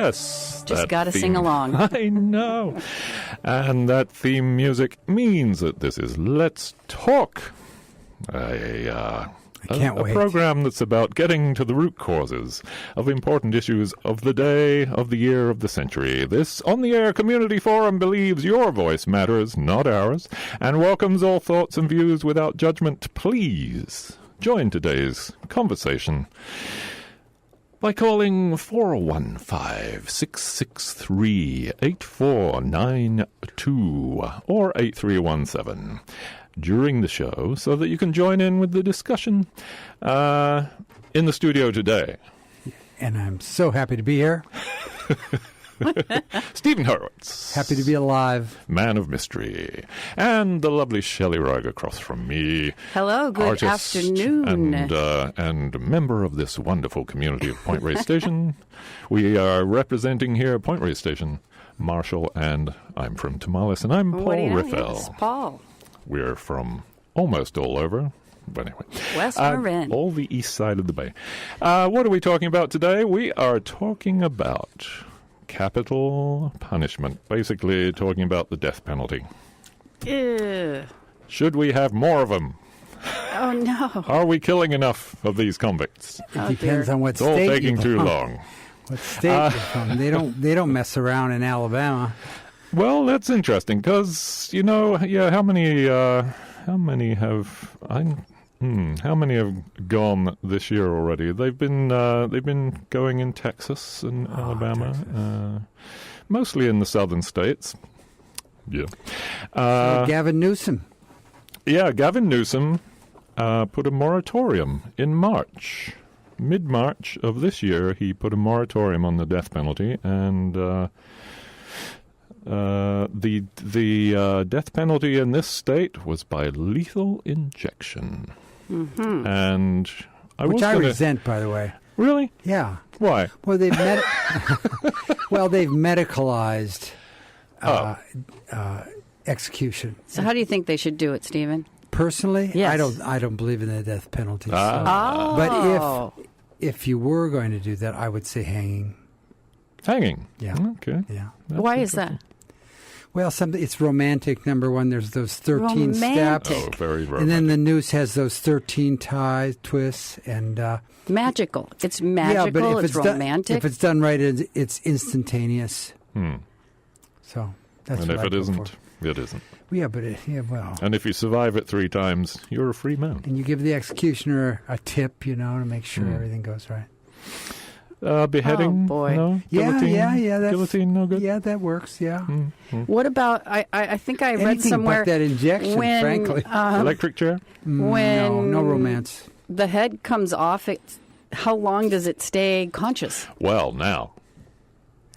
Yes. Just got to sing along. I know. And that theme music means that this is Let's Talk. I can't wait. A program that's about getting to the root causes of important issues of the day, of the year, of the century. This on-the-air community forum believes your voice matters, not ours, and welcomes all thoughts and views without judgment. Please join today's conversation by calling 415-663-8492 or 8317 during the show so that you can join in with the discussion in the studio today. And I'm so happy to be here. Stephen Hurwitz. Happy to be alive. Man of mystery. And the lovely Shelley Rugg across from me. Hello, good afternoon. And member of this wonderful community of Point Reyes Station. We are representing here at Point Reyes Station, Marshall, and I'm from Tamales, and I'm Paul Riffel. Yes, Paul. We're from almost all over. But anyway. West Marin. All the east side of the bay. What are we talking about today? We are talking about capital punishment. Basically talking about the death penalty. Ew. Should we have more of them? Oh, no. Are we killing enough of these convicts? It depends on what it's state all taking too long. What state you're from. They don't mess around in Alabama. Well, that's interesting because, you know, how many have gone this year already? They've been going in Texas and Alabama, Texas. Mostly in the southern states. Yeah. Gavin Newsom. Yeah, Gavin Newsom put a moratorium in March. Mid-March of this year, he put a moratorium on the death penalty, and the death penalty in this state was by lethal injection. Mm-hmm. And I resent, by the way. Really? Yeah. Why? Well, they've medicalized execution. So how do you think they should do it, Stephen? Personally, yes. I don't believe in the death penalty. But if you were going to do that, I would say hanging. Hanging? Yeah. Okay. Yeah. Why is that? Well, it's romantic, number one. There's those 13 steps. Oh, very romantic. And then the noose has those 13 twists. And magical. It's magical. Yeah, but it's romantic. If it's done right, it's instantaneous. So that's and what if it isn't, it isn't. Yeah, but well. And if you survive it 3 times, you're a free man. And you give the executioner a tip, to make sure everything goes right. Beheading? Oh, boy. No? Guillotine? Yeah. Guillotine, no good? Yeah, that works, yeah. Mm-hmm. What about, I think I read somewhere. Anything but that injection, frankly. Electric chair? When no romance. The head comes off, how long does it stay conscious? Well, now,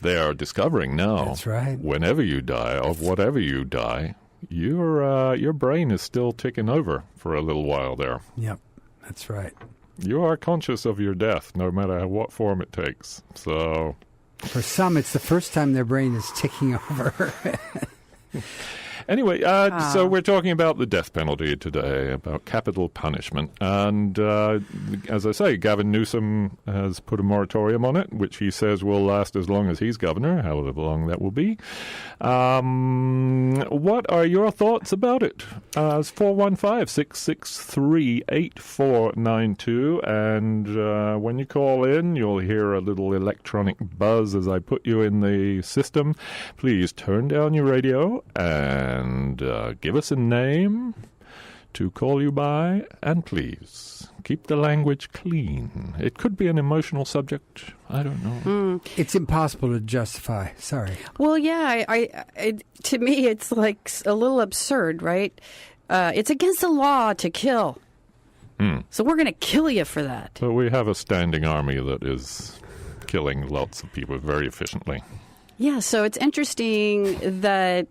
they are discovering now. That's right. Whenever you die, of whatever you die, your brain is still ticking over for a little while there. Yep, that's right. You are conscious of your death, no matter what form it takes. So, for some, it's the first time their brain is ticking over. Anyway, so we're talking about the death penalty today, about capital punishment. And as I say, Gavin Newsom has put a moratorium on it, which he says will last as long as he's governor, however long that will be. What are your thoughts about it? It's 415-663-8492. And when you call in, you'll hear a little electronic buzz as I put you in the system. Please turn down your radio and give us a name to call you by, and please keep the language clean. It could be an emotional subject. I don't know. It's impossible to justify. Sorry. Well, yeah, to me, it's like a little absurd, right? It's against the law to kill. So we're going to kill you for that. But we have a standing army that is killing lots of people very efficiently. Yeah, so it's interesting that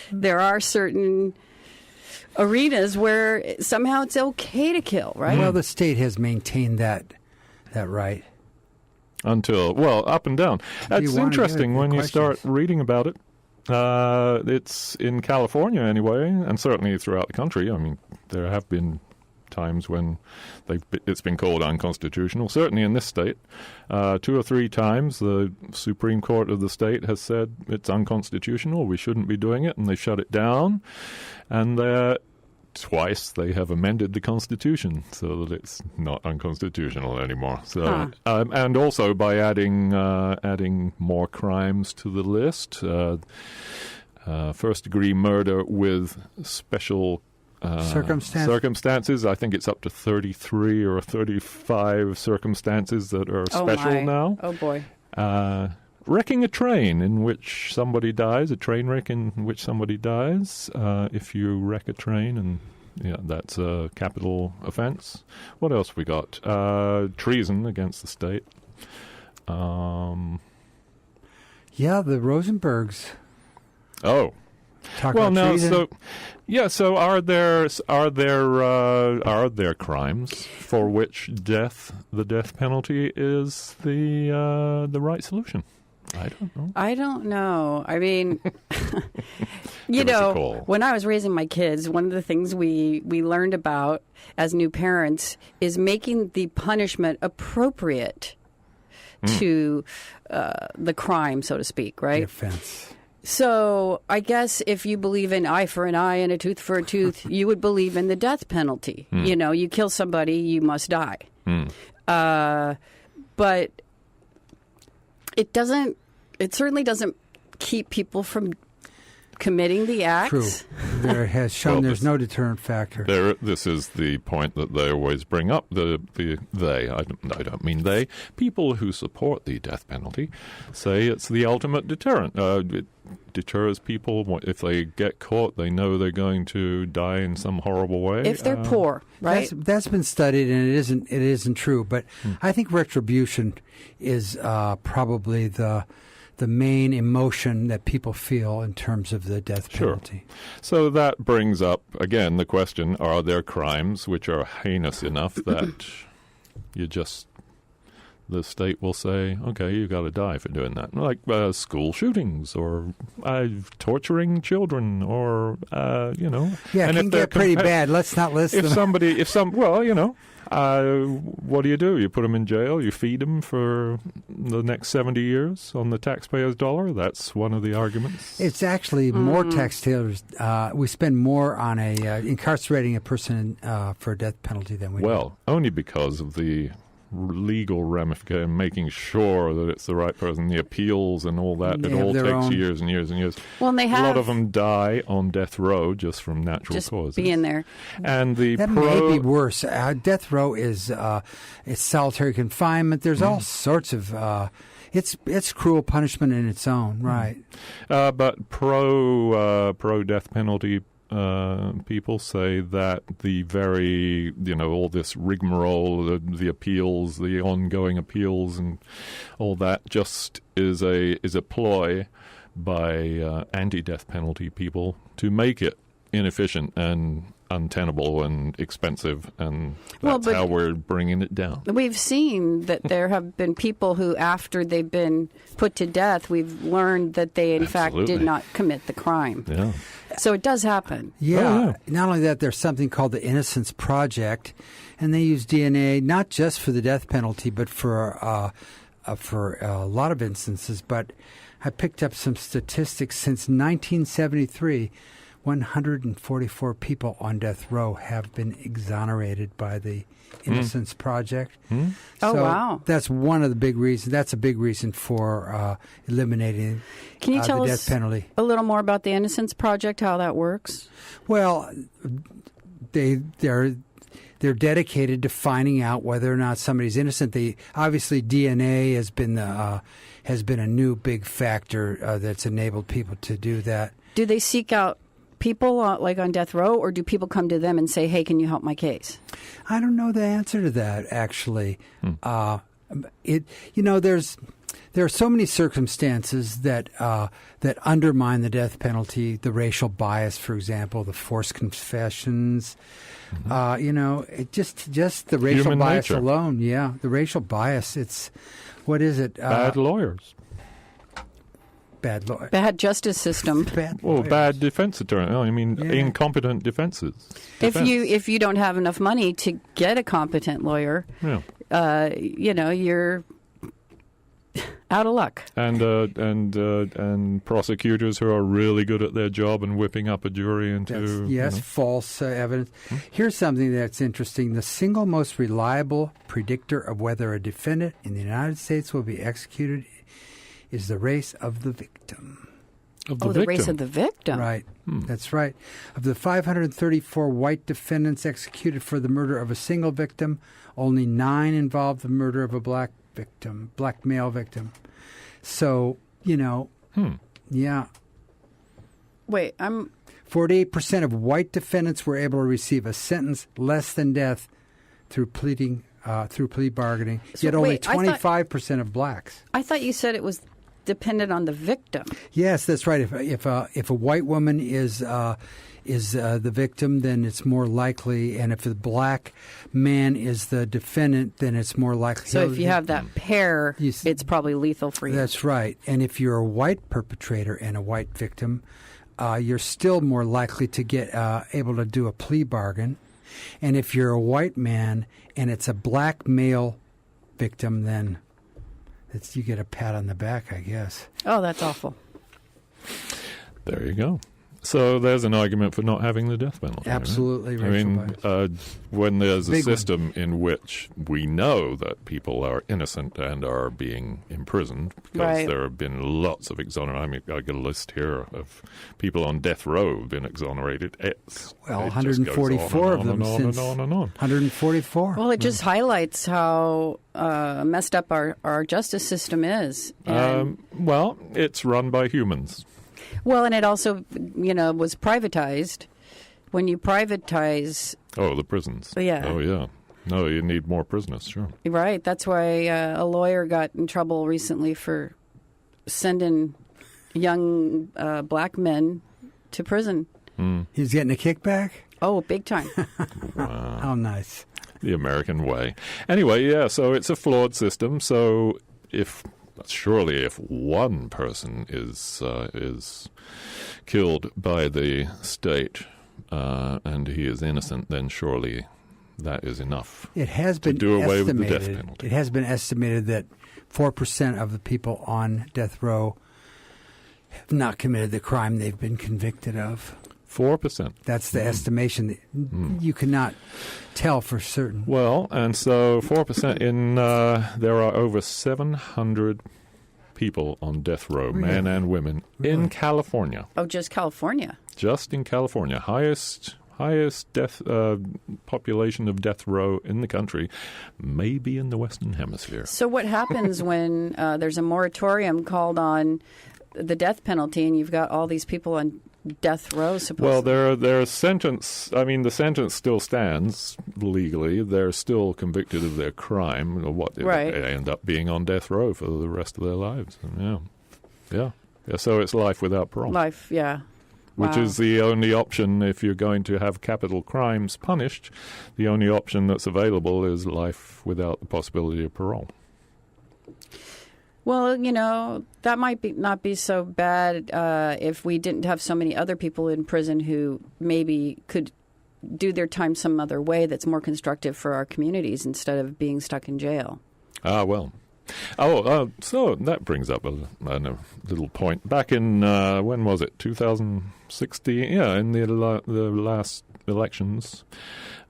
there are certain arenas where somehow it's okay to kill, right? Well, the state has maintained that right. Up and down. That's interesting when you start reading about it. It's in California anyway, and certainly throughout the country. I mean, there have been times when it's been called unconstitutional. Certainly in this state, 2 or 3 times the Supreme Court of the state has said it's unconstitutional, we shouldn't be doing it, and they shut it down. And twice they have amended the Constitution so that it's not unconstitutional anymore. So, and also by adding more crimes to the list, first-degree murder with special circumstances. I think it's up to 33 or 35 circumstances that are special now. Oh, boy. Wrecking a train in which somebody dies, a train wreck in which somebody dies. If you wreck a train, and that's a capital offense. What else we got? Treason against the state. The Rosenbergs. Oh. Talk about treason. So are there crimes for which the death penalty is the right solution? I don't know. I mean, when I was raising my kids, one of the things we learned about as new parents is making the punishment appropriate to the crime, so to speak, right? The offense. So I guess if you believe in eye for an eye and a tooth for a tooth, you would believe in the death penalty. You kill somebody, you must die. But it certainly doesn't keep people from committing the acts. True. There has shown there's no deterrent factor. This is the point that they always bring up. I don't mean they. People who support the death penalty say it's the ultimate deterrent. It deters people. If they get caught, they know they're going to die in some horrible way. If they're poor, right? That's been studied, and it isn't true. But I think retribution is probably the main emotion that people feel in terms of the death penalty. Sure. So that brings up, again, the question, are there crimes which are heinous enough that the state will say, okay, you got to die for doing that? Like school shootings or torturing children or, Yeah, it can get pretty bad. Let's not list them. What do? You put them in jail, you feed them for the next 70 years on the taxpayer's dollar? That's one of the arguments. It's actually more taxpayers. We spend more on incarcerating a person for a death penalty than we do. Well, only because of the legal ramification, making sure that it's the right person, the appeals and all that. It all takes years and years and years. Well, and a lot of them die on death row just from natural causes. Being there. And that may be worse. Death row is it's solitary confinement. There's all sorts of. It's cruel punishment in its own right. But pro death penalty people say that the very, all this rigmarole, the appeals, the ongoing appeals and all that just is a ploy by anti-death penalty people to make it inefficient and untenable and expensive, and that's how we're bringing it down. We've seen that there have been people who, after they've been put to death, we've learned that they, in fact, did not commit the crime. Yeah. So it does happen. Yeah. Not only that, there's something called the Innocence Project, and they use DNA not just for the death penalty, but for a lot of instances. But I picked up some statistics since 1973. 144 people on death row have been exonerated by the Innocence Project. Oh, wow. That's one of the big reasons. That's a big reason for eliminating Can you tell the us death penalty. A little more about the Innocence Project, how that works? Well, they're dedicated to finding out whether or not somebody's innocent. Obviously, DNA has been a new big factor that's enabled people to do that. Do they seek out people like on death row, or do people come to them and say, hey, can you help my case? I don't know the answer to that, actually. There are so many circumstances that undermine the death penalty. The racial bias, for example, the forced confessions. Just the racial Human bias nature. alone. Yeah, the racial bias. It's what is it? Bad lawyers. Bad justice system. Bad defense attorney. I mean, incompetent defenses. If you don't have enough money to get a competent lawyer, you're out of luck. And prosecutors who are really good at their job and whipping up a jury into false evidence. Here's something that's interesting. The single most reliable predictor of whether a defendant in the United States will be executed is the race of the victim. The race of the victim. Right. That's right. Of the 534 white defendants executed for the murder of a single victim, only 9 involved the murder of a black male victim. So, yeah. Wait, 48% of white defendants were able to receive a sentence less than death through plea bargaining. Yet only 25% of blacks. I thought you said it was dependent on the victim. Yes, that's right. If a white woman is the victim, then it's more likely, and if the black man is the defendant, then it's more likely. So if you have that pair, it's probably lethal for you. That's right. And if you're a white perpetrator and a white victim, you're still more likely to get able to do a plea bargain. And if you're a white man and it's a black male victim, then you get a pat on the back, I guess. Oh, that's awful. There you go. So there's an argument for not having the death penalty. Absolutely. Right? I mean, when there's a system in which we know that people are innocent and are being imprisoned, because there have been lots of exonerated. I mean, I got a list here of people on death row who've been exonerated. 144 of them since. On and on. 144. Well, it just highlights how messed up our justice system is. Well, it's run by humans. Well, and it also, was privatized. When you privatize... Oh, the prisons. Yeah. Oh, yeah. No, you need more prisoners, sure. Right. That's why a lawyer got in trouble recently for sending young black men to prison. He's getting a kickback? Oh, big time. Wow. How nice. The American way. Anyway, yeah, so it's a flawed system. So if one person is killed by the state and he is innocent, then surely that is enough. It has been to do away with the death penalty. It has been estimated that 4% of the people on death row have not committed the crime they've been convicted of. 4%. That's the estimation. You cannot tell for certain. Well, and so 4% there are over 700 people on death row, men and women, in California. Oh, just California? Just in California. Highest death population of death row in the country, maybe in the Western Hemisphere. So what happens when there's a moratorium called on the death penalty and you've got all these people on death row, supposedly? Well, their sentence, the sentence still stands legally. They're still convicted of their crime. They end up being on death row for the rest of their lives. Yeah. So it's life without parole. Life, yeah. Which is the only option if you're going to have capital crimes punished. The only option that's available is life without the possibility of parole. Well, that might not be so bad if we didn't have so many other people in prison who maybe could do their time some other way that's more constructive for our communities instead of being stuck in jail. Well. So that brings up a little point. Back in, when was it, 2016? Yeah, in the last elections,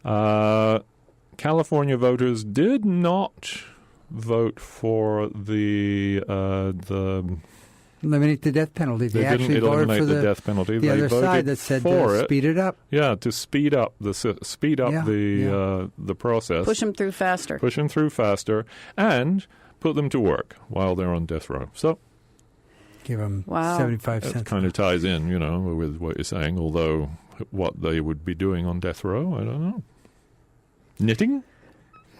California voters did not vote for the eliminate the death penalty. They actually didn't eliminate the death penalty. The other side that said speed it up. Yeah, to speed up the process. Push them through faster. And put them to work while they're on death row. So give them 75 cents. That kind of ties in, with what you're saying. Although what they would be doing on death row, I don't know. Knitting.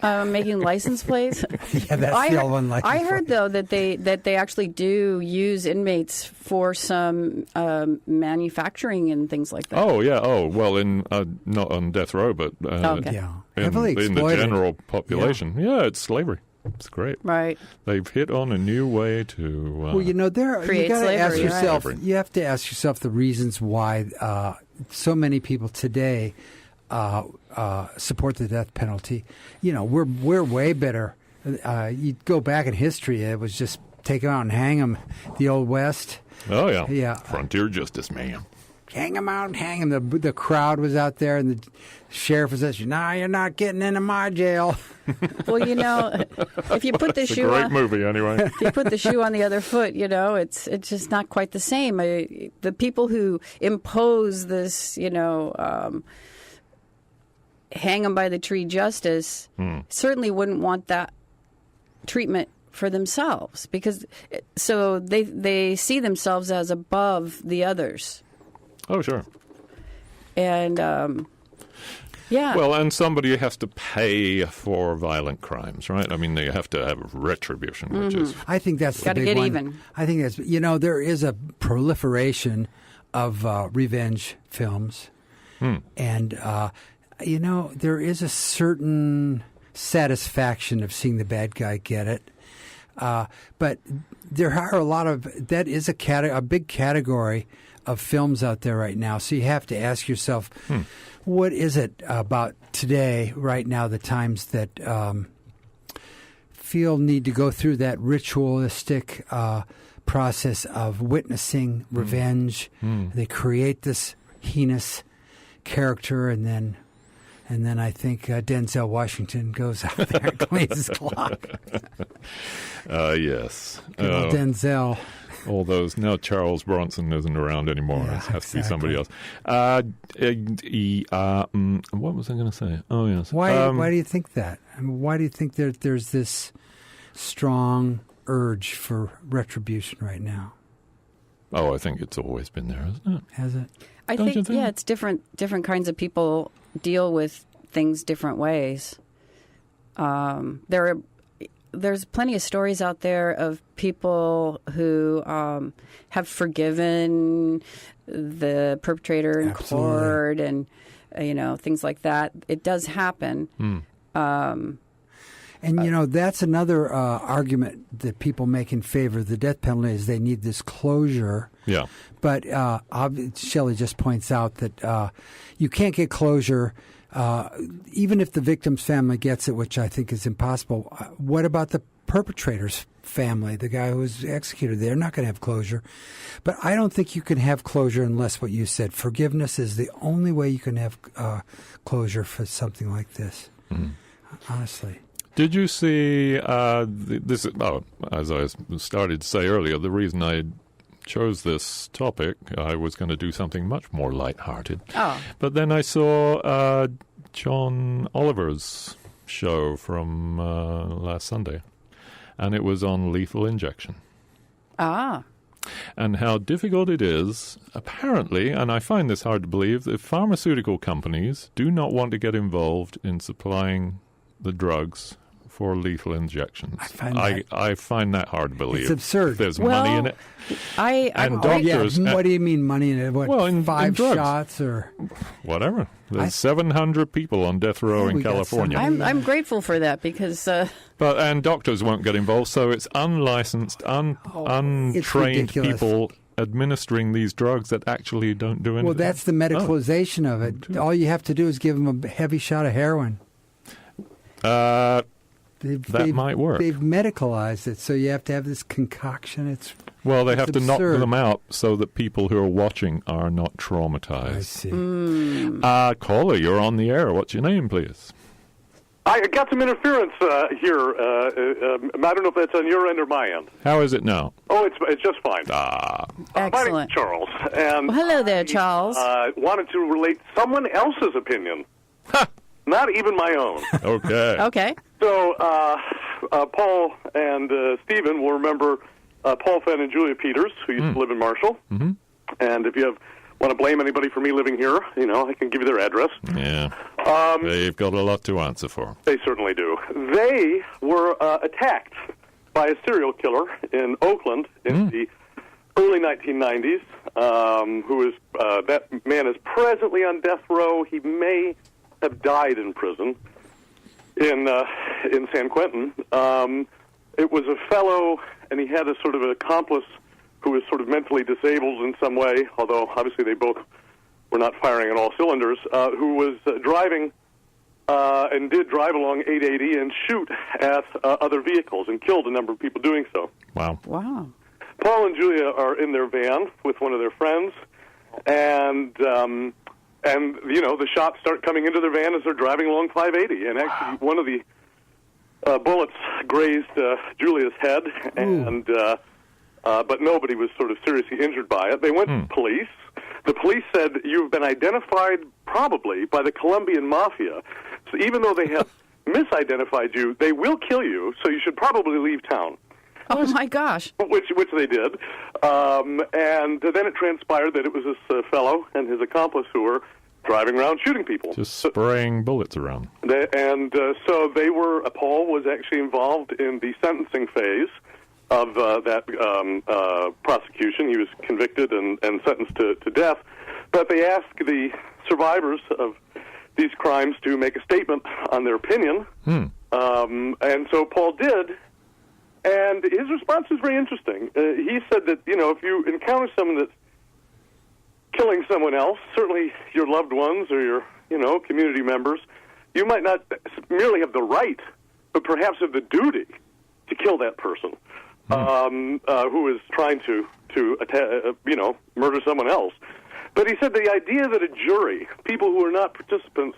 Making license plates. Yeah, that's the old one. I heard though that they actually do use inmates for some manufacturing and things like that. Oh yeah. Oh well, not on death row, but heavily in the exploited. general population. Yeah, it's slavery. It's great. Right. They've hit on a new way to well, you got to ask yourself. Right. You have to ask yourself the reasons why so many people today support the death penalty. We're way better. You go back in history, it was just take them out and hang them. The Old West. Oh yeah. Yeah. Frontier justice, man. Hang them out and hang them. The crowd was out there, and the sheriff was saying, "No, you're not getting into my jail." Well, if you put the It's shoe a great on, movie, anyway. if you put the shoe on the other foot, it's just not quite the same. The people who impose this, hang them by the tree justice certainly wouldn't want that treatment for themselves, because so they see themselves as above the others. Oh, sure. And yeah. Well, and somebody has to pay for violent crimes, right? I mean, they have to have retribution, which is... I think that's the big one. Got to get even. I think that's, there is a proliferation of revenge films. And, there is a certain satisfaction of seeing the bad guy get it. But there are a lot of... That is a big category of films out there right now. So you have to ask yourself, what is it about today, right now, the times that need to go through that ritualistic process of witnessing revenge? They create this heinous character, and then I think Denzel Washington goes out there and cleans his clock. Yes. Good old Denzel. All those. Now Charles Bronson isn't around anymore. Yeah, it has to be somebody else. What was I going to say? Oh, yes. Why do you think that? I mean, why do you think there's this strong urge for retribution right now? Oh, I think it's always been there, hasn't it? Has it? I Don't you think, think? yeah, it's different kinds of people deal with things different ways. There's plenty of stories out there of people who have forgiven the perpetrator in court, and things like that. It does happen. And that's another argument that people make in favor of the death penalty, is they need this closure. Yeah. But Shelley just points out that you can't get closure. Even if the victim's family gets it, which I think is impossible, what about the perpetrator's family, the guy who was executed? They're not going to have closure. But I don't think you can have closure unless what you said, forgiveness is the only way you can have closure for something like this, honestly. Did you see this? As I started to say earlier, the reason I chose this topic, I was going to do something much more lighthearted. Oh. But then I saw John Oliver's show from last Sunday, and it was on lethal injection. Ah. And how difficult it is, apparently, and I find this hard to believe, that pharmaceutical companies do not want to get involved in supplying the drugs for lethal injections. I find that hard to believe. It's absurd. There's money in it. Doctors. What do you mean money in it? What, in 5 drugs. Shots or whatever? There's 700 people on death row in California. I'm grateful for that, because. And doctors won't get involved, so it's unlicensed, untrained people administering these drugs that actually don't do anything. Well, that's the medicalization of it. All you have to do is give them a heavy shot of heroin. That might work. They've medicalized it, so you have to have this concoction. They have to absurd. knock them out so that people who are watching are not traumatized. I see. Caller, you're on the air. What's your name, please? I got some interference here. I don't know if that's on your end or my end. How is it now? Oh, it's just fine. Excellent. My name's Charles. And hello there, Charles. I wanted to relate someone else's opinion. Not even my own. Okay. So, Paul and Stephen will remember Paul Fenn and Julia Peters, who used to live in Marshall. Mm-hmm. And if you want to blame anybody for me living here, I can give you their address. Yeah. They've got a lot to answer for. They certainly do. They were attacked by a serial killer in Oakland in the early 1990s, that man is presently on death row. He may have died in prison. in San Quentin. It was a fellow, and he had a sort of an accomplice who was sort of mentally disabled in some way, although obviously they both were not firing on all cylinders, who was driving and did drive along 880 and shoot at other vehicles and killed a number of people doing so. Wow. Wow. Paul and Julia are in their van with one of their friends, and the shots start coming into their van as they're driving along 580. And actually, one of the bullets grazed Julia's head, and but nobody was sort of seriously injured by it. They went to police. The police said, "You've been identified probably by the Colombian mafia. So even though they have misidentified you, they will kill you, so you should probably leave town." Oh, my gosh. Which they did. And then it transpired that it was this fellow and his accomplice who were driving around shooting people. Just spraying bullets around. So they were, Paul was actually involved in the sentencing phase of that prosecution. He was convicted and sentenced to death. But they asked the survivors of these crimes to make a statement on their opinion. And so Paul did. And his response was very interesting. He said that, if you encounter someone that's killing someone else, certainly your loved ones or your, community members, you might not merely have the right, but perhaps have the duty to kill that person who is trying to murder someone else. But he said the idea that a jury, people who are not participants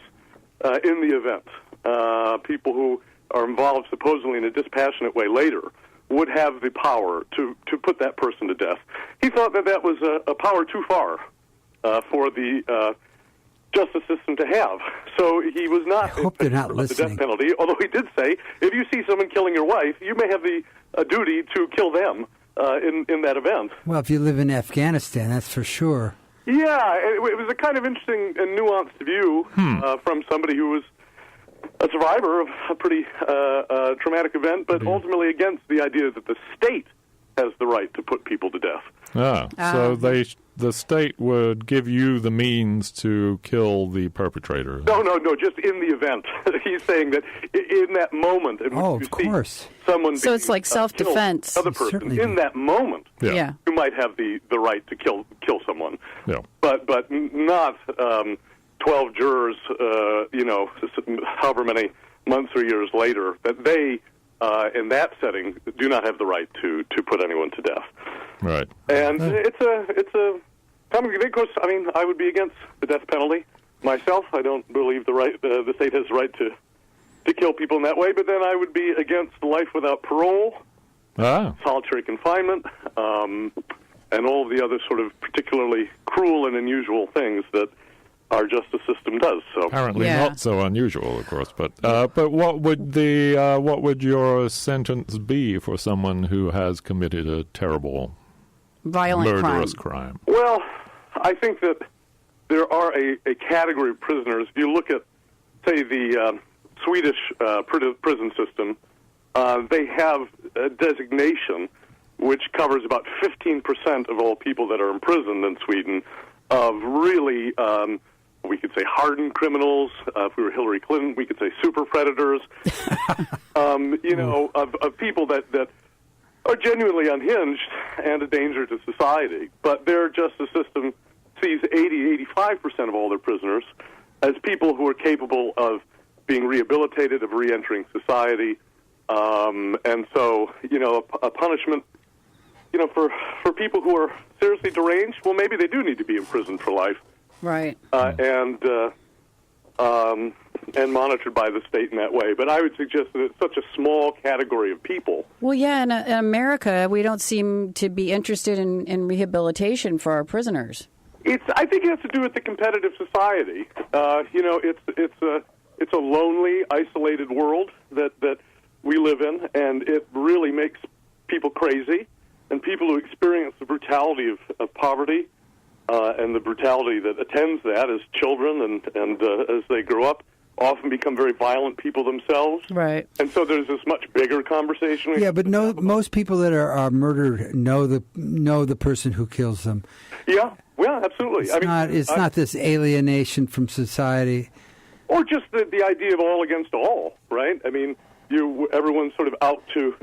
in the event, people who are involved supposedly in a dispassionate way later, would have the power to put that person to death. He thought that was a power too far for the justice system to have. So he was not I hope they're not listening. The death penalty, although he did say, if you see someone killing your wife, you may have the duty to kill them in that event. Well, if you live in Afghanistan, that's for sure. Yeah, it was a kind of interesting and nuanced view from somebody who was a survivor of a pretty traumatic event, but ultimately against the idea that the state has the right to put people to death. So the state would give you the means to kill the perpetrator. No, just in the event. He's saying that in that moment in which you see someone so it's like self-defense. Other person, certainly. In that moment, you might have the right to kill someone. Yeah. But not 12 jurors, however many months or years later, that they, in that setting, do not have the right to put anyone to death. Right. And it's a common debate. Of course, I would be against the death penalty myself. I don't believe the state has the right to kill people in that way. But then I would be against life without parole, solitary confinement, and all of the other sort of particularly cruel and unusual things that our justice system does. So apparently not so unusual, of course. But what would your sentence be for someone who has committed a terrible, violent murderous crime? Well, I think that there are a category of prisoners. If you look at, say, the Swedish prison system, they have a designation which covers about 15% of all people that are imprisoned in Sweden of really, we could say, hardened criminals. If we were Hillary Clinton, we could say super predators. Of people that are genuinely unhinged and a danger to society. But their justice system sees 85% of all their prisoners as people who are capable of being rehabilitated, of reentering society. And so, a punishment, for people who are seriously deranged, well, maybe they do need to be in prison for life. Right. And monitored by the state in that way. But I would suggest that it's such a small category of people. Well, yeah, in America, we don't seem to be interested in rehabilitation for our prisoners. I think it has to do with the competitive society. It's a lonely, isolated world that we live in, and it really makes people crazy. And people who experience the brutality of poverty and the brutality that attends that as children and as they grow up, often become very violent people themselves. Right. And so there's this much bigger conversation. Yeah, but most people that are murdered know the person who kills them. Yeah, absolutely. It's not this alienation from society. or just the idea of all against all, right? I mean, everyone's sort of out to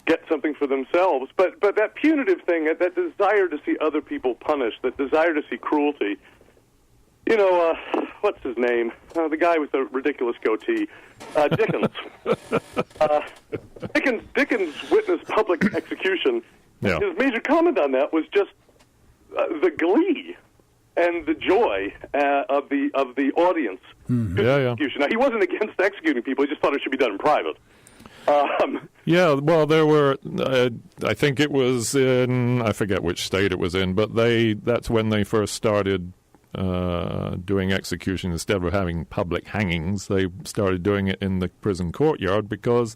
get something for themselves. But that punitive thing, that desire to see other people punished, that desire to see cruelty. What's his name? The guy with the ridiculous goatee. Dickens. Dickens witnessed public execution. Yeah. His major comment on that was just the glee and the joy of the audience. Mm-hmm. Execution. Now, he wasn't against executing people. He just thought it should be done in private. Well, there were, I think it was I forget which state it was in, but that's when they first started doing execution. Instead of having public hangings, they started doing it in the prison courtyard because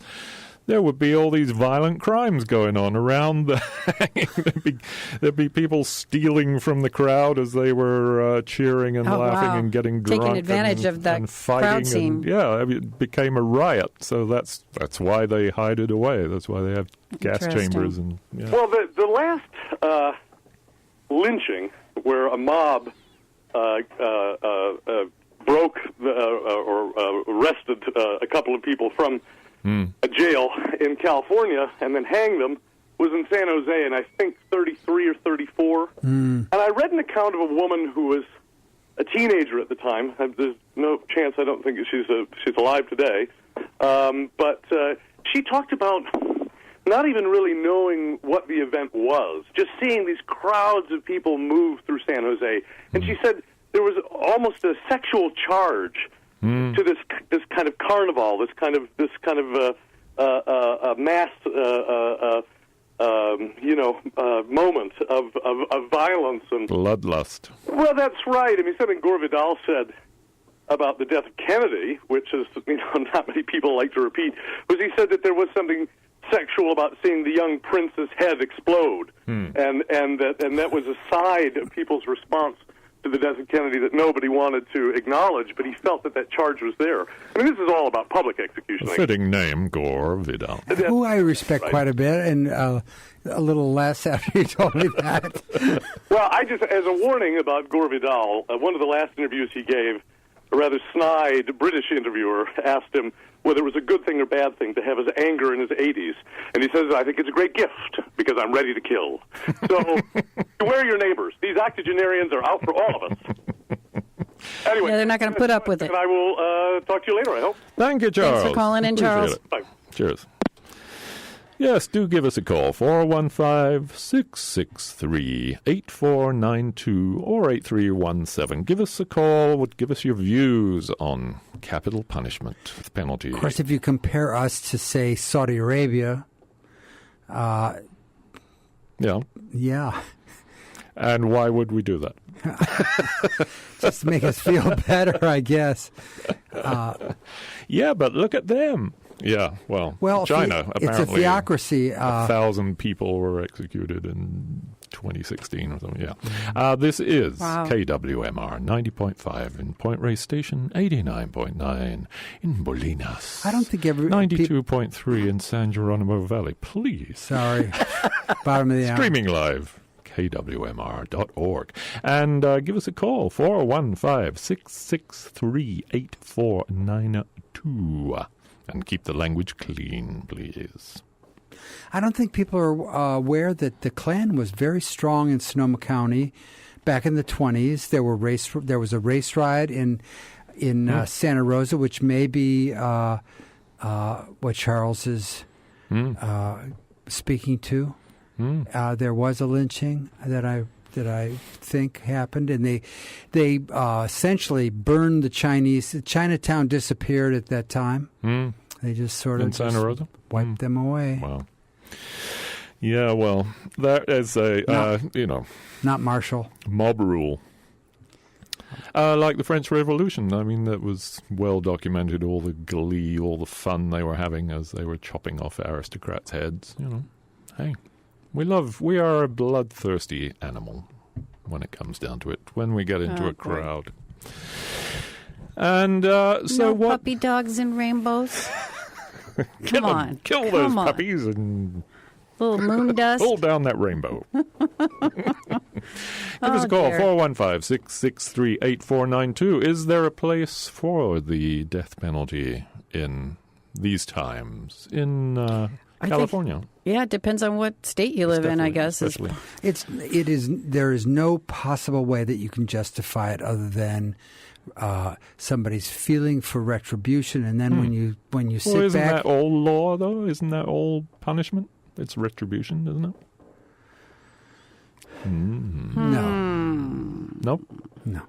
there would be all these violent crimes going on around the hanging. There'd be people stealing from the crowd as they were cheering and laughing and getting drunk. Taking advantage of that and fighting crowd scene. It became a riot. So that's why they hide it away. That's why they have gas chambers. Well, the last lynching where a mob broke or arrested a couple of people from a jail in California and then hanged them was in San Jose in, I think, 33 or 34. And I read an account of a woman who was a teenager at the time. There's no chance, I don't think she's alive today. But she talked about not even really knowing what the event was, just seeing these crowds of people move through San Jose. And she said there was almost a sexual charge to this kind of carnival, this kind of mass moment of violence and bloodlust. Well, that's right. I mean, something Gore Vidal said about the death of Kennedy, which is not many people like to repeat, was he said that there was something sexual about seeing the young prince's head explode, and that was a side of people's response to the death of Kennedy that nobody wanted to acknowledge, but he felt that charge was there. I mean, this is all about public execution. A fitting name, Gore Vidal. Who I respect quite a bit, and a little less after you told me that. Well, I just, as a warning about Gore Vidal, one of the last interviews he gave, a rather snide British interviewer asked him whether it was a good thing or bad thing to have his anger in his 80s. And he says, I think it's a great gift because I'm ready to kill. So beware your neighbors. These octogenarians are out for all of us. Anyway. Yeah, they're not going to put up with it. And I will talk to you later, I hope. Thank you, Charles. Thanks for calling in, Charles. Bye. Cheers. Yes, do give us a call, 415-663-8492 or 8317. Give us a call. Give us your views on capital punishment with penalty. Of course, if you compare us to, say, Saudi Arabia, yeah. Yeah. And why would we do that? Just to make us feel better, I guess. Yeah, but look at them. Yeah, well China, apparently. It's a theocracy. 1,000 people were executed in 2016 or something, yeah. This is KWMR 90.5 in Point Reyes Station, 89.9 in Bolinas. I don't think 92.3 in San Geronimo Valley. Please. Sorry. Bottom of the hour. Streaming live. KWMR.org. And give us a call, 415-663-8492. And keep the language clean, please. I don't think people are aware that the Klan was very strong in Sonoma County back in the 20s. There was a race riot in Santa Rosa, which may be what Charles is speaking to. There was a lynching that I think happened, and they essentially burned the Chinese. Chinatown disappeared at that time. They just sort of Santa Rosa? Wiped them away. Wow. Yeah, well, that is not martial mob rule. Like the French Revolution. I mean, that was well documented. All the glee, all the fun they were having as they were chopping off aristocrats' heads. Hey. We are a bloodthirsty animal when it comes down to it, when we get into a crowd. And so what? Puppy dogs and rainbows? Come on. Kill those puppies and little moon dust. pull down that rainbow. us a call, 415-663-8492. Is there a place for the death penalty in these times in California? It depends on what state you live in, I guess. There is no possible way that you can justify it other than somebody's feeling for retribution, and then when you sit back, isn't that all law though? Isn't that all punishment? It's retribution, isn't it? No. Nope. No.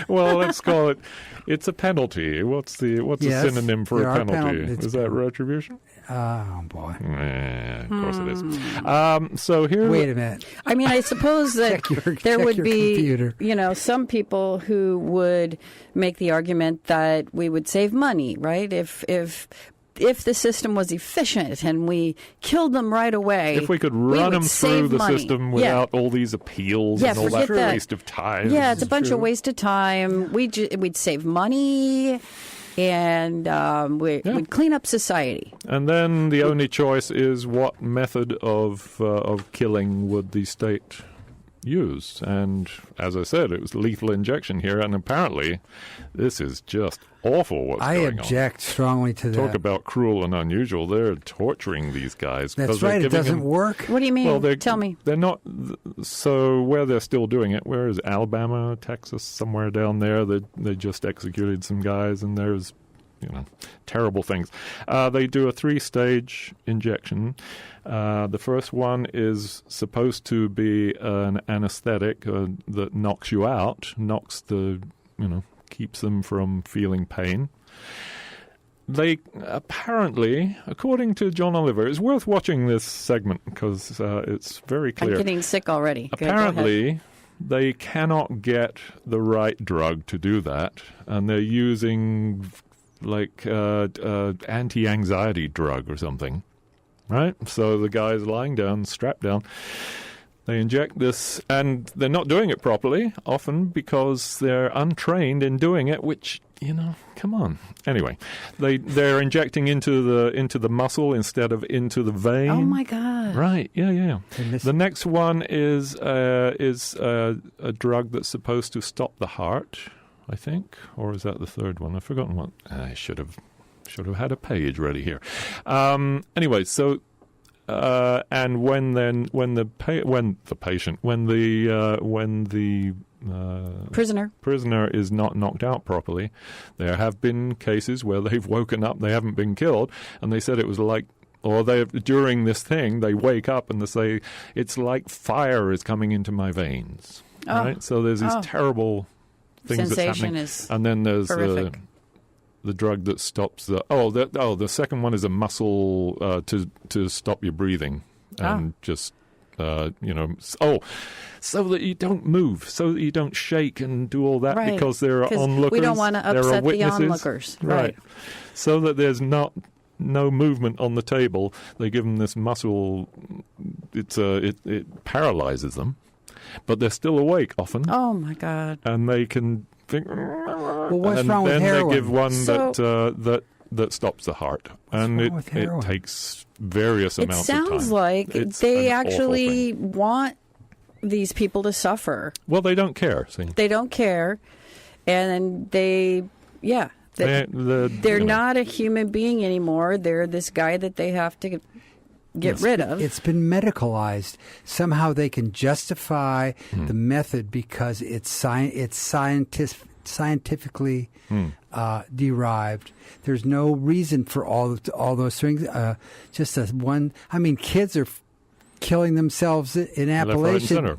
Well, let's call it. It's a penalty. What's a synonym for a penalty? Is that retribution? Oh boy. Of course it is. So here. Wait a minute. I mean, I suppose that there would be, computer. some people who would make the argument that we would save money, right? If the system was efficient and we killed them right away, if we could run them through the system without all these appeals and all that waste of time. Yeah, it's a bunch of waste of time. We'd save money, and we'd clean up society. And then the only choice is what method of killing would the state use? And as I said, it was lethal injection here, and apparently this is just awful what's going on. I object strongly to that. Talk about cruel and unusual. They're torturing these guys. That's right. It doesn't work. What do you mean? Well, Tell me. They're not. So where they're still doing it, where is Alabama, Texas, somewhere down there, they just executed some guys, and there's terrible things. They do a 3-stage injection. The first one is supposed to be an anesthetic that knocks you out, keeps them from feeling pain. They apparently, according to John Oliver, it's worth watching this segment because it's very clear. I'm getting sick already. Apparently, they cannot get the right drug to do that, and they're using anti-anxiety drug or something, right? So the guy's lying down, strapped down. They inject this, and they're not doing it properly, often because they're untrained in doing it, which, come on. Anyway, they're injecting into the muscle instead of into the vein. Oh, my God. Right, yeah. The next one is a drug that's supposed to stop the heart, I think, or is that the third one? I've forgotten what. I should have had a page ready here. Anyway, so and when the prisoner is not knocked out properly, there have been cases where they've woken up, they haven't been killed, and they said it was during this thing they wake up and they say it's like fire is coming into my veins. Right, so there's these terrible things that's happening, and then there's the drug that stops the second one is a muscle to stop your breathing and just so that you don't move, so that you don't shake and do all that, because there are onlookers. We don't want to upset the onlookers, right? So that there's no movement on the table. They give them this muscle. It paralyzes them. But they're still awake often. Oh, my God. And they can think... Well, what's wrong with heroin? And then they give one that stops the heart. And it takes various amounts of time. It sounds like they actually want these people to suffer. Well, they don't care. See? They don't care. And they're not a human being anymore. They're this guy that they have to get rid of. It's been medicalized. Somehow they can justify the method because it's scientifically derived. There's no reason for all those things. Kids are killing themselves in Appalachian.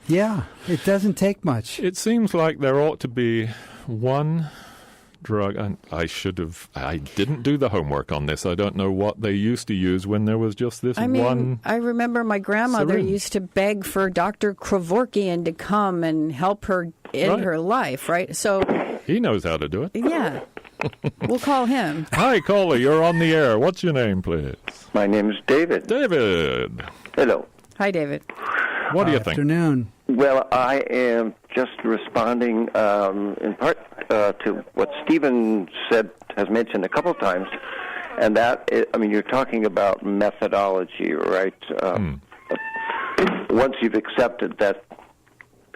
Yeah, it doesn't take much. It seems like there ought to be one drug, and I didn't do the homework on this. I don't know what they used to use when there was just this one. I remember my grandmother used to beg for Dr. Kevorkian to come and help her in her life, right? So he knows how to do it. Yeah. We'll call him. Hi, caller. You're on the air. What's your name, please? My name is David. David. Hello. Hi, David. What do you think? Afternoon. Well, I am just responding in part to what Stephen has mentioned a couple of times, and that, you're talking about methodology, right? once you've accepted that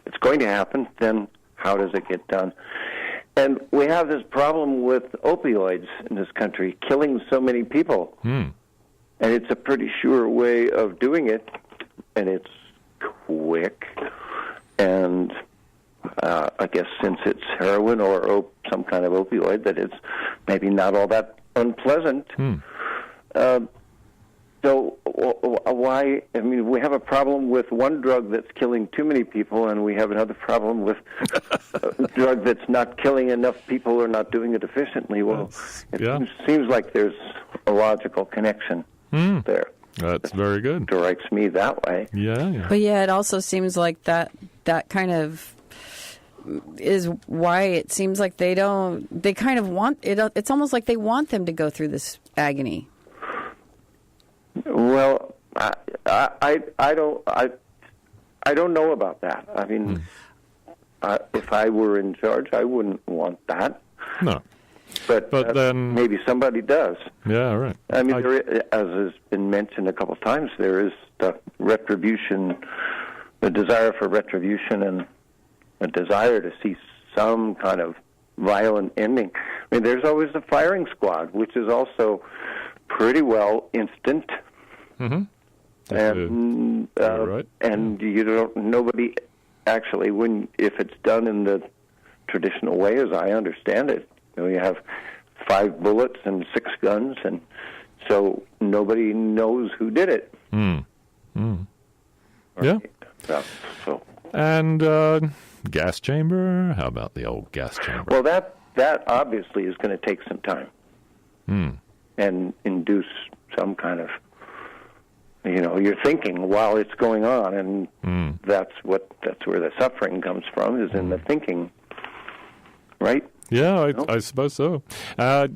it's going to happen, then how does it get done? And we have this problem with opioids in this country, killing so many people. And it's a pretty sure way of doing it, and it's quick. And I guess since it's heroin or some kind of opioid, that it's maybe not all that unpleasant. So why? I mean, we have a problem with one drug that's killing too many people, and we have another problem with a drug that's not killing enough people or not doing it efficiently. Well, it seems like there's a logical connection there. That's very good. Strikes me that way. Yeah. But it also seems like that kind of is why it seems like they kind of want it. It's almost like they want them to go through this agony. Well, I don't know about that. I mean, if I were in charge, I wouldn't want that. No. But then maybe somebody does. Yeah, right. I mean, as has been mentioned a couple of times, there is the retribution, the desire for retribution, and a desire to see some kind of violent ending. I mean, there's always the firing squad, which is also pretty well instant. And right. And nobody actually, if it's done in the traditional way, as I understand it, you have 5 bullets and 6 guns, and so nobody knows who did it. Yeah. So. And gas chamber? How about the old gas chamber? Well, that obviously is going to take some time and induce some kind of, you're thinking while it's going on, and that's where the suffering comes from, is in the thinking, right? Yeah, I suppose so. They're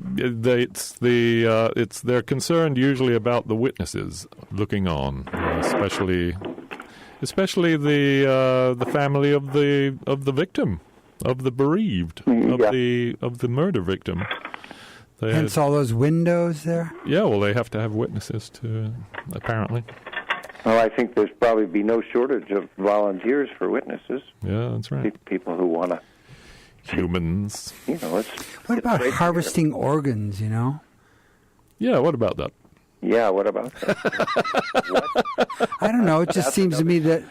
concerned usually about the witnesses looking on, especially the family of the victim, of the bereaved, of the murder victim. Hence all those windows there? Yeah, well, they have to have witnesses to, apparently. Well, I think there's probably be no shortage of volunteers for witnesses. Yeah, that's right. People who want to. Humans. What about harvesting organs, Yeah, what about that? Yeah, what about that? I don't know. It just seems to me that's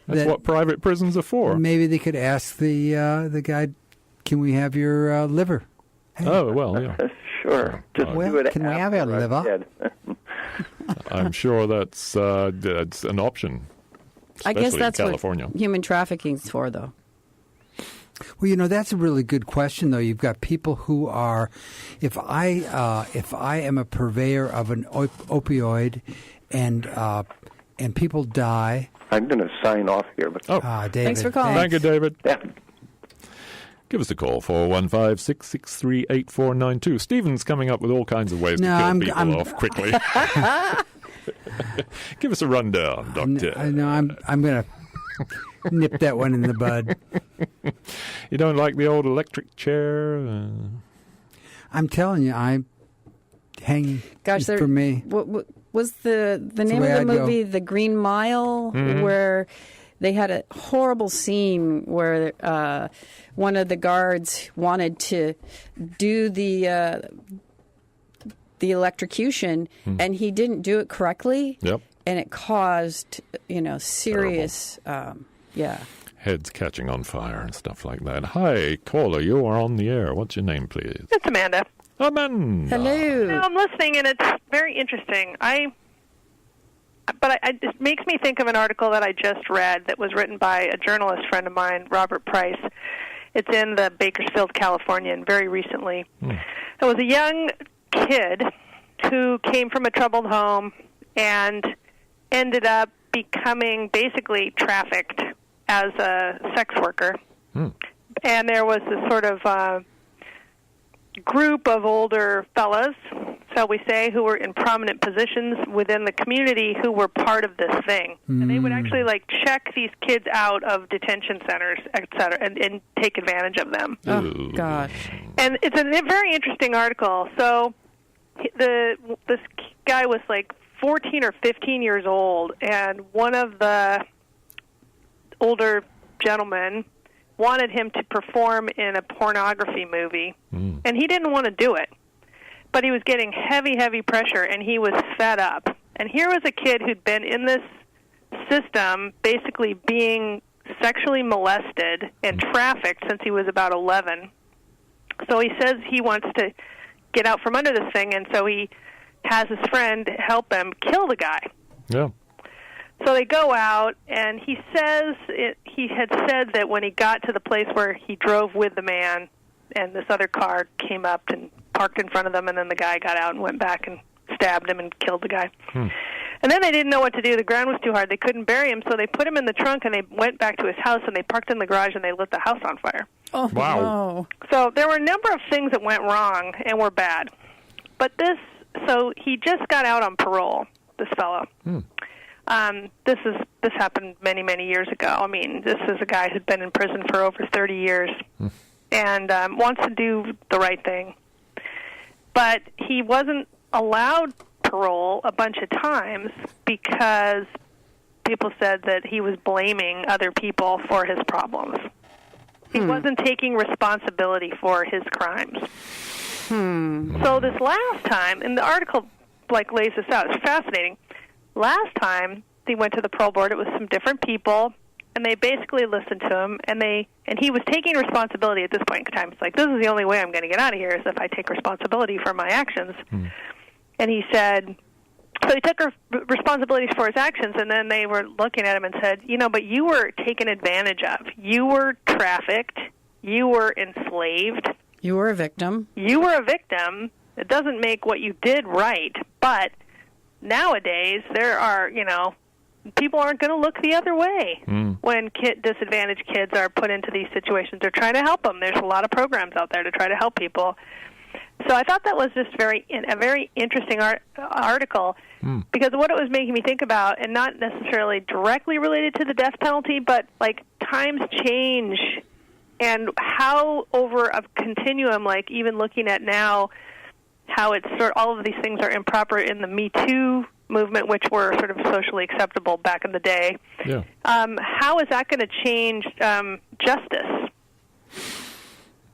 what private prisons are for. Maybe they could ask the guy, can we have your liver? Hey. Oh, well, yeah. Sure. Just can we have your liver? I'm sure that's an option. I guess that's California. what human trafficking's for, though. Well, that's a really good question, though. You've got people who are, if I am a purveyor of an opioid, and people die. I'm going to sign off here. But David, thanks for calling. Thank you, David. Yeah. Give us a call, 415-663-8492. Stephen's coming up with all kinds of ways to kill people off quickly. Give us a rundown, Doctor. I'm going to nip that one in the bud. You don't like the old electric chair? I'm telling you, I'm hanging for me. What was the name of the movie, The Green Mile, where they had a horrible scene where one of the guards wanted to do the electrocution, and he didn't do it correctly. Yep. And it caused, serious, heads catching on fire and stuff like that. Hi, caller, you are on the air. What's your name, please? It's Amanda. Amanda. Hello. No, I'm listening, and it's very interesting. It makes me think of an article that I just read that was written by a journalist friend of mine, Robert Price. It's in the Bakersfield, Californian, very recently. It was a young kid who came from a troubled home and ended up becoming basically trafficked as a sex worker. And there was this sort of group of older fellas, shall we say, who were in prominent positions within the community who were part of this thing. And they would actually check these kids out of detention centers, et cetera, and take advantage of them. Oh, gosh. And it's a very interesting article. So this guy was 14 or 15 years old, and one of the older gentleman wanted him to perform in a pornography movie, and he didn't want to do it. But he was getting heavy, heavy pressure, and he was fed up. And here was a kid who'd been in this system basically being sexually molested and trafficked since he was about 11. So he says he wants to get out from under this thing, and so he has his friend help him kill the guy. Yeah. So they go out, and he says he had said that when he got to the place where he drove with the man, and this other car came up and parked in front of them, and then the guy got out and went back and stabbed him and killed the guy. And then they didn't know what to do. The ground was too hard. They couldn't bury him, so they put him in the trunk, and they went back to his house, and they parked in the garage, and they lit the house on fire. Oh, wow. No. So there were a number of things that went wrong and were bad. But so he just got out on parole, this fellow. This happened many, many years ago. I mean, this is a guy who'd been in prison for over 30 years and wants to do the right thing. But he wasn't allowed parole a bunch of times because people said that he was blaming other people for his problems. He wasn't taking responsibility for his crimes. So this last time, and the article lays this out, it's fascinating. Last time he went to the parole board, it was some different people, and they basically listened to him, and he was taking responsibility at this point in time. It's like, this is the only way I'm going to get out of here is if I take responsibility for my actions. And he said, so he took responsibility for his actions, and then they were looking at him and said, but you were taken advantage of. You were trafficked. You were enslaved. You were a victim. You were a victim. It doesn't make what you did right, but nowadays there are, people aren't going to look the other way when disadvantaged kids are put into these situations. They're trying to help them. There's a lot of programs out there to try to help people. So I thought that was just a very interesting article because what it was making me think about, and not necessarily directly related to the death penalty, but times change and how over a continuum, even looking at now, how it's all of these things are improper in the Me Too movement, which were sort of socially acceptable back in the day. Yeah. How is that going to change justice?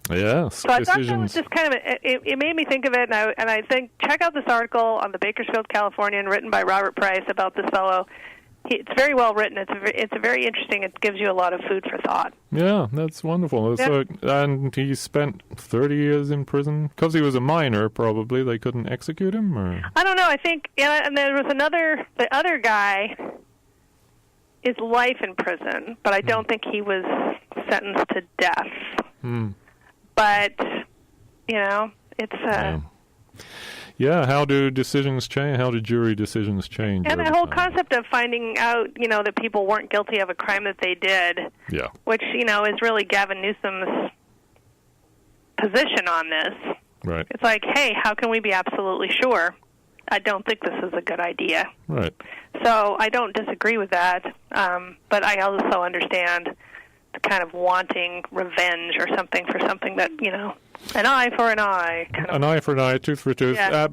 Yes. So I thought that was just kind of it made me think of it, and I think check out this article on the Bakersfield Californian written by Robert Price about this fellow. It's very well written. It's very interesting. It gives you a lot of food for thought. Yeah, that's wonderful. Yeah. So, and he spent 30 years in prison because he was a minor. Probably they couldn't execute him, or I don't know. I think, and there was the other guy is life in prison, but I don't think he was sentenced to death. But it's Yeah, how do decisions change? How do jury decisions change? And the whole concept of finding out, that people weren't guilty of a crime that they did, which, is really Gavin Newsom's position on this. Right. It's like, hey, how can we be absolutely sure? I don't think this is a good idea. Right. So I don't disagree with that, but I also understand the kind of wanting revenge or something for something that, an eye for an eye. An eye for an eye, tooth for tooth. Yeah.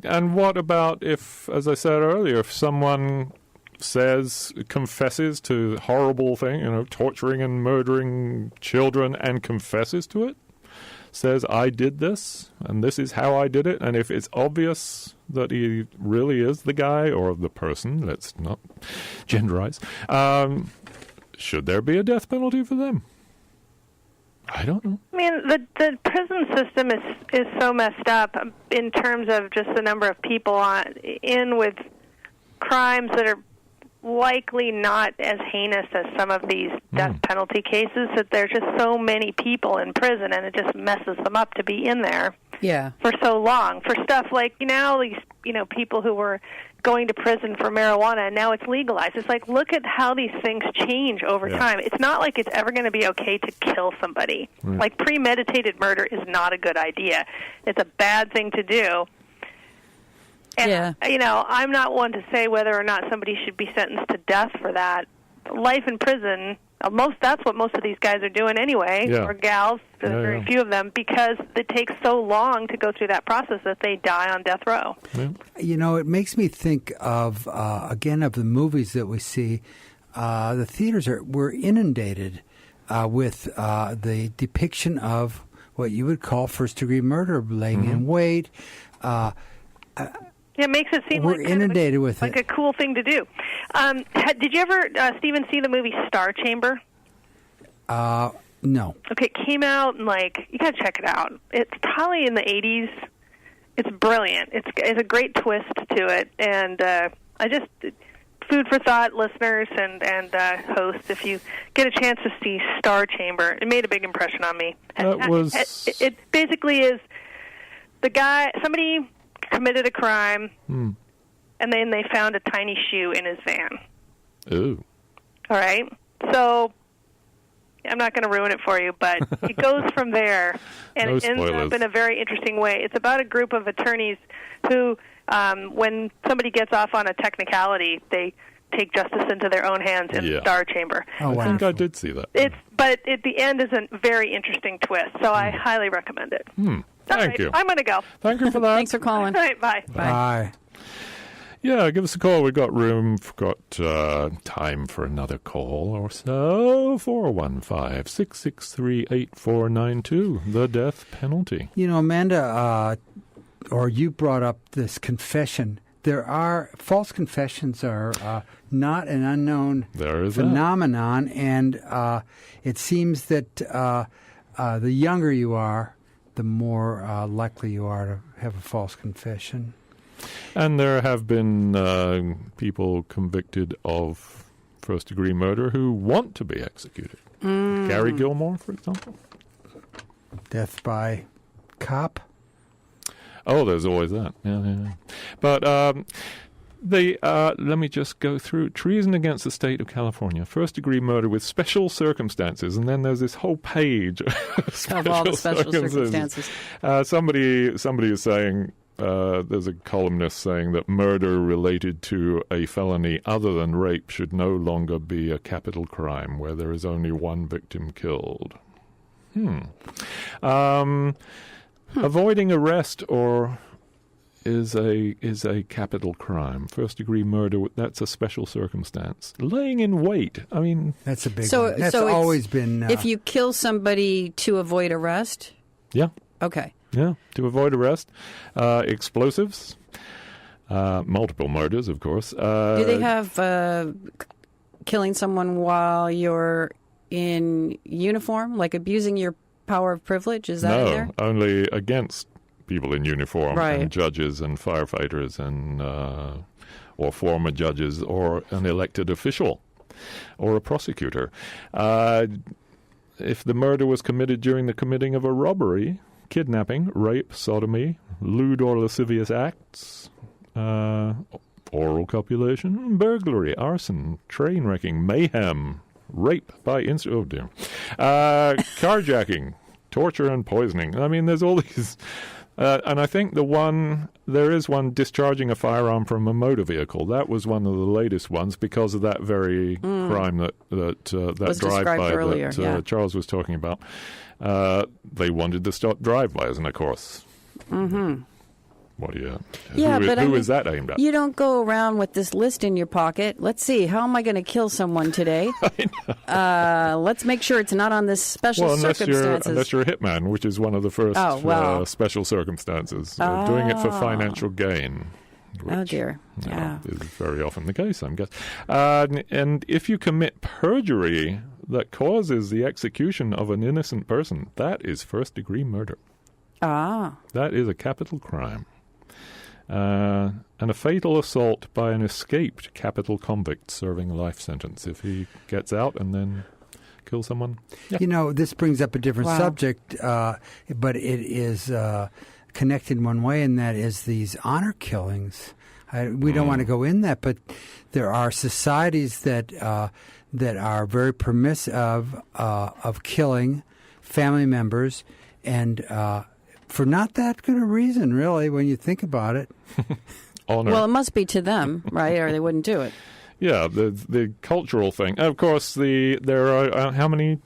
And what about if, as I said earlier, if someone confesses to horrible thing, torturing and murdering children and confesses to it, says, I did this, and this is how I did it, and if it's obvious that he really is the guy or the person, let's not genderize, should there be a death penalty for them? I don't know. I mean, the prison system is so messed up in terms of just the number of people in with crimes that are likely not as heinous as some of these death penalty cases, that there's just so many people in prison, and it just messes them up to be in there for so long. For stuff like now, these people who were going to prison for marijuana, and now it's legalized. It's like, look at how these things change over time. It's not like it's ever going to be okay to kill somebody. Right. Like, premeditated murder is not a good idea. It's a bad thing to do. And, I'm not one to say whether or not somebody should be sentenced to death for that. Life in prison, that's what most of these guys are doing anyway, or gals, very few of them, because it takes so long to go through that process that they die on death row. Yeah. It makes me think of, again, of the movies that we see the theaters were inundated with the depiction of what you would call first-degree murder, laying in wait. It makes it seem we're like inundated with a cool thing to do. Did you ever, Stephen, see the movie Star Chamber? No. Okay, it came out and you gotta check it out. It's probably in the 80s. It's brilliant. It's a great twist to it, and food for thought, listeners and hosts. If you get a chance to see Star Chamber, it made a big impression on me. It basically is somebody committed a crime, and then they found a tiny shoe in his van. Ooh. All right, so I'm not going to ruin it for you, but it goes from there, and it ends up in a very interesting way. It's about a group of attorneys who, when somebody gets off on a technicality, they take justice into their own hands in the Star Chamber. Oh, I think I did see that. But at the end is a very interesting twist, so I highly recommend it. Thank you. I'm going to go. Thank you for that. Thanks for calling. All right, bye. Bye. Yeah, give us a call. We've got room, time for another call or so. 415-663-8492, the death penalty. You know, Amanda, or you brought up this confession. False confessions are not an unknown phenomenon, and it seems that the younger you are, the more likely you are to have a false confession. And there have been people convicted of first-degree murder who want to be executed. Gary Gilmore, for example. Death by cop. Oh, there's always that. Yeah. But let me just go through. Treason against the state of California. First-degree murder with special circumstances. And then there's this whole page of all the special circumstances. Somebody is saying... there's a columnist saying that murder related to a felony other than rape should no longer be a capital crime where there is only one victim killed. Avoiding arrest is a capital crime. First degree murder, that's a special circumstance. Laying in wait, I mean... That's a big one. That's always been... if you kill somebody to avoid arrest? Yeah. Okay. Yeah, to avoid arrest. Explosives. Multiple murders, of course. Do they have killing someone while you're in uniform, like abusing your power of privilege? Is that in there? No, only against people in uniform, right. And judges and firefighters and or former judges or an elected official or a prosecutor. If the murder was committed during the committing of a robbery... kidnapping, rape, sodomy, lewd or lascivious acts, oral copulation, burglary, arson, train wrecking, mayhem, rape by carjacking, torture and poisoning. I mean, there's all these... and I think there is one discharging a firearm from a motor vehicle. That was one of the latest ones because of that very crime that drive-by that Charles was talking about. They wanted to stop drive-bys, and of course, what do you? Who is that aimed at? You don't go around with this list in your pocket. Let's see, how am I going to kill someone today? Let's make sure it's not on this special circumstances. Unless you're a hitman, which is one of the first special circumstances. Doing it for financial gain. Which, dear. Is very often the case, I guess. And if you commit perjury that causes the execution of an innocent person, that is first-degree murder. That is a capital crime. And a fatal assault by an escaped capital convict serving a life sentence if he gets out and then kills someone. Yeah. You know, this brings up a different subject, but it is connected in one way, and that is these honor killings. We don't want to go in that, but there are societies that are very permissive of killing family members, and for not that good a reason, really, when you think about it. Honor. Well, it must be to them, right, or they wouldn't do it. Yeah, the cultural thing. And of course, there are how many?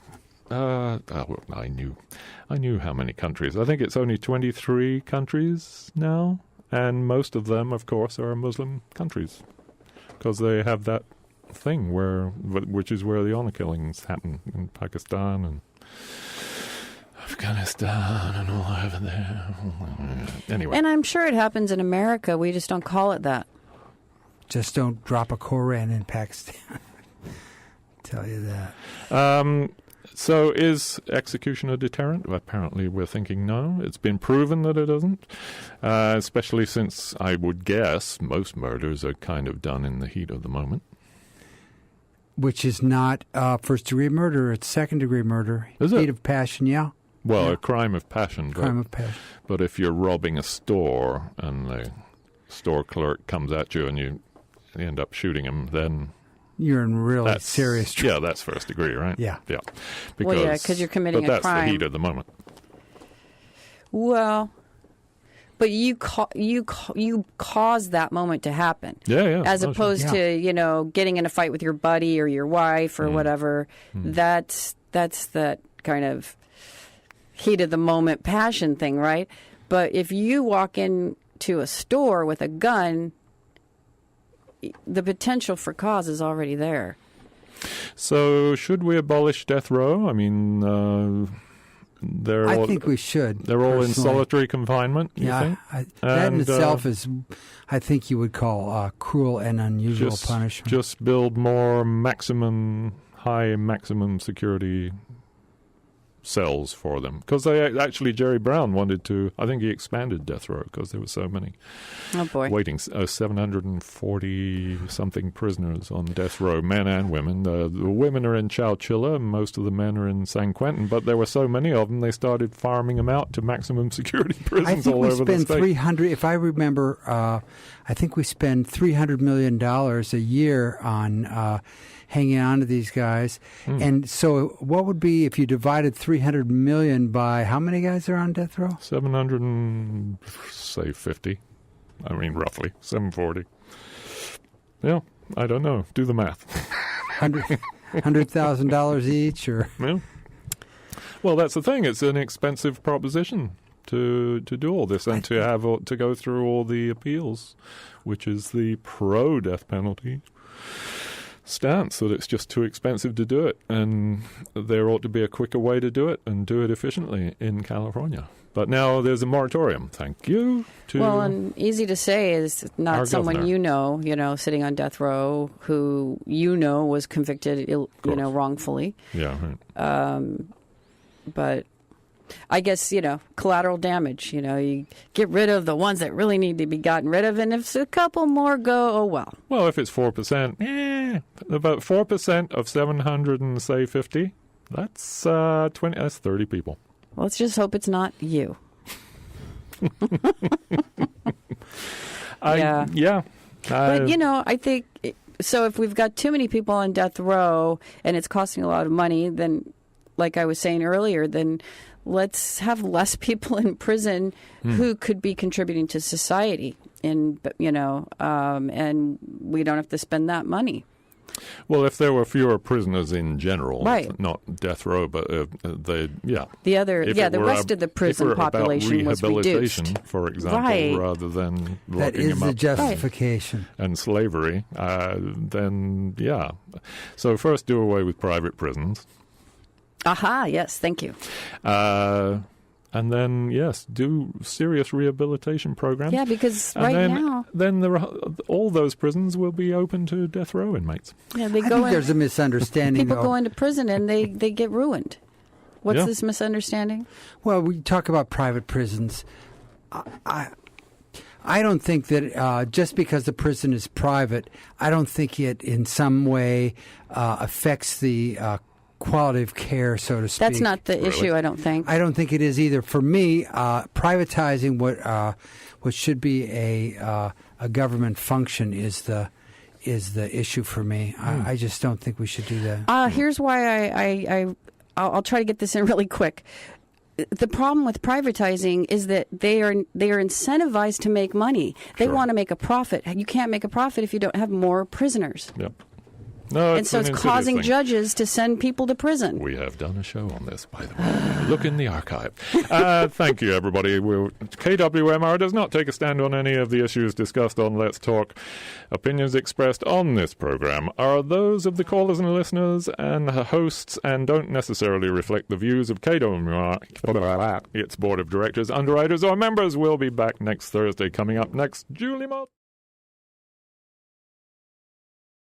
I knew how many countries. I think it's only 23 countries now, and most of them, of course, are Muslim countries because they have that thing which is where the honor killings happen in Pakistan and Afghanistan and all over there. Anyway. And I'm sure it happens in America. We just don't call it that. Just don't drop a Koran in Pakistan. Tell you that. So is execution a deterrent? Well, apparently we're thinking no. It's been proven that it isn't, especially since I would guess most murders are kind of done in the heat of the moment. Which is not first-degree murder. It's second-degree murder. Is it? Heat of passion, yeah. Well, yeah. A crime of passion. Crime of passion. But if you're robbing a store and the store clerk comes at you and you end up shooting him, then... You're in really serious trouble. Yeah, that's first degree, right? Yeah. Yeah. Because you're committing a crime. But that's the heat of the moment. Well, but you cause that moment to happen. Yeah. As opposed to, getting in a fight with your buddy or your wife or whatever. That's that kind of heat of the moment passion thing, right? But if you walk into a store with a gun, the potential for cause is already there. So should we abolish death row? I mean, I think we should. They're all in solitary confinement, you think? That in itself is, I think you would call cruel and unusual punishment. Just build more high maximum security cells for them. Because Jerry Brown wanted to, I think he expanded death row because there were so many. Oh, boy. Waiting, 740-something prisoners on death row, men and women. The women are in Chowchilla, and most of the men are in San Quentin, but there were so many of them, they started farming them out to maximum security prisons all over the state. I think we spend $300, if I remember, I think we spend $300 million a year on hanging on to these guys. And so what would be if you divided 300 million by how many guys are on death row? 750. I mean, roughly 740. Yeah, I don't know. Do the math. $100,000 each, or? Yeah. Well, that's the thing. It's an expensive proposition to do all this and to go through all the appeals, which is the pro-death penalty stance, that it's just too expensive to do it, and there ought to be a quicker way to do it and do it efficiently in California. But now there's a moratorium. Thank you. And easy to say is not someone governor. Sitting on death row who was convicted, wrongfully. Yeah. Right. But I guess, collateral damage. You get rid of the ones that really need to be gotten rid of, and if a couple more go, oh well. Well, if it's 4%, about 4% of 750, that's 20. That's 30 people. Well, let's just hope it's not you. Yeah. But, I think, so if we've got too many people on death row and it's costing a lot of money, then, like I was saying earlier, then let's have less people in prison who could be contributing to society, and we don't have to spend that money. Well, if there were fewer prisoners in general, right. Not death row, but the rest of the prison population was reduced, for example, right. rather than locking that is them up the justification and slavery. Then so first do away with private prisons. Aha, yes, thank you. And then, do serious rehabilitation programs. Yeah, because now... Then all those prisons will be open to death row inmates. Yeah, I think there's a misunderstanding. People go into prison and they get ruined. What's this misunderstanding? Well, we talk about private prisons. I don't think that just because the prison is private, I don't think it in some way affects the quality of care, so to speak. That's not the issue, I don't think. I don't think it is either. For me, privatizing what should be a government function is the issue for me. I just don't think we should do that. Here's why I'll try to get this in really quick. The problem with privatizing is that they are incentivized to make money. They want to make a profit. You can't make a profit if you don't have more prisoners. Yep. No, and so it's causing judges to send people to prison. We have done a show on this, by the way. Look in the archive. Thank you, everybody. KWMR does not take a stand on any of the issues discussed on Let's Talk. Opinions expressed on this program are those of the callers and listeners and hosts and don't necessarily reflect the views of KWMR, its board of directors, underwriters, or members. We'll be back next Thursday. Coming up next, Julie Mott.